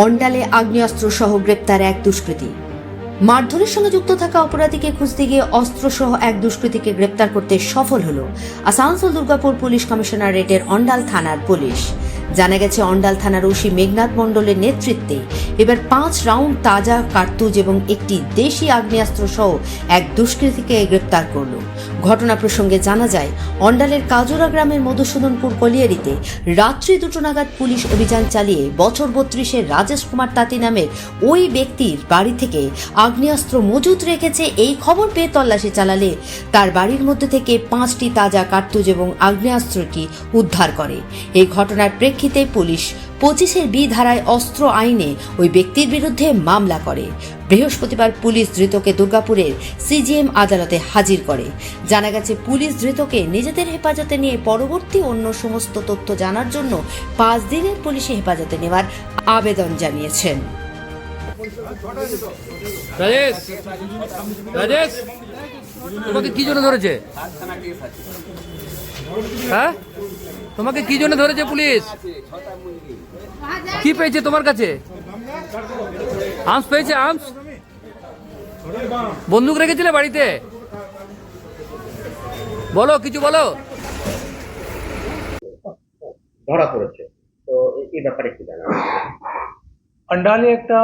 অন্ডালে আগ্নেয়াস্ত্র সহ গ্রেপ্তার এক দুষ্কৃতী। মারধরের সঙ্গে যুক্ত থাকা অপরাধীকে খুঁজতে গিয়ে অস্ত্রসহ এক দুষ্কৃতীকে গ্রেপ্তার করতে সফল হল আসানসোল দুর্গাপুর পুলিশ কমিশনারেটের অন্ডাল থানার পুলিশ। জানা গেছে, অন্ডাল থানার ওসি মেঘনাথ মণ্ডলের নেতৃত্বে এবার 5 রাউন্ড তাজা কার্তুজ এবং একটি দেশি আগ্নেয়াস্ত্র সহ এক দুষ্কৃতীকে গ্রেপ্তার করল। ঘটনা প্রসঙ্গে জানা যায়, অন্ডালের কাজুরা গ্রামের মধুসূদনপুর কলিয়ারিতে রাত্রি 2টো নাগাদ পুলিশ অভিযান চালিয়ে বছর 32-এর রাজেশ কুমার তাঁতি নামের ওই ব্যক্তির বাড়ি থেকে আগ্নেয়াস্ত্র মজুত রেখেছে এই খবর পেয়ে তল্লাশি চালালে তার বাড়ির মধ্যে থেকে 5টি তাজা কার্তুজ এবং আগ্নেয়াস্ত্রটি উদ্ধার করে। এই ঘটনার প্রেক্ষিতে পুলিশ 25-এর বি ধারায় অস্ত্র আইনে ওই ব্যক্তির বিরুদ্ধে মামলা করে। বৃহস্পতিবার পুলিশ ধৃতকে দুর্গাপুরের সিজিএম আদালতে হাজির করে। জানা গেছে, পুলিশ ধৃতকে নিজেদের হেফাজতে নিয়ে পরবর্তী অন্য সমস্ত তথ্য জানার জন্য 5 দিনের পুলিশি হেফাজতে নেওয়ার আবেদন জানিয়েছেন। রাজেশ, তোমাকে কি জন্য ধরেছে? হ্যাঁ, তোমাকে কি জন্য ধরেছে পুলিশ? কি পেয়েছে তোমার কাছে? আর্মস পেয়েছে? আর্মস? বন্দুক রেখেছিলে বাড়িতে? বলো, কিছু বলো। ধরা পড়েছে, তো এই ব্যাপারে কি জানা? আন্ডালে একটা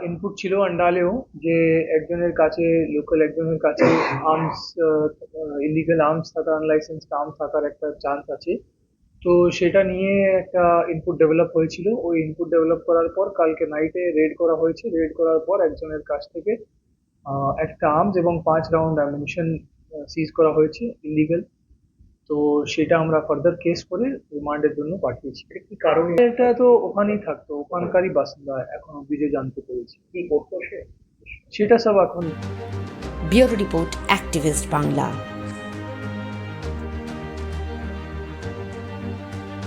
ইনপুট ছিল আন্ডালেও, যে একজনের কাছে, লোকাল একজনের কাছে আর্মস, ইলিগাল আর্মস থাকা, আনলাইসেন্সড আর্মস থাকার একটা চান্স আছে। তো সেটা নিয়ে একটা ইনপুট ডেভেলপ হয়েছিল। ওই ইনপুট ডেভেলপ করার পর কালকে নাইটে রেড করা হয়েছে। রেড করার পর একজনের কাছ থেকে একটা আর্মস এবং 5 রাউন্ড অ্যামিনিশন সিজ করা হয়েছে ইলিগাল। তো সেটা আমরা ফার্দার কেস করে রিমান্ডের জন্য পাঠিয়েছি। কি কারণে? এটা তো ওখানেই থাকতো, ওখানকারই বাসিন্দা, এখন অব্দি যে জানতে পেরেছি। কি করতো সে? সেটা সব এখন। Bureau report, activist Bangla.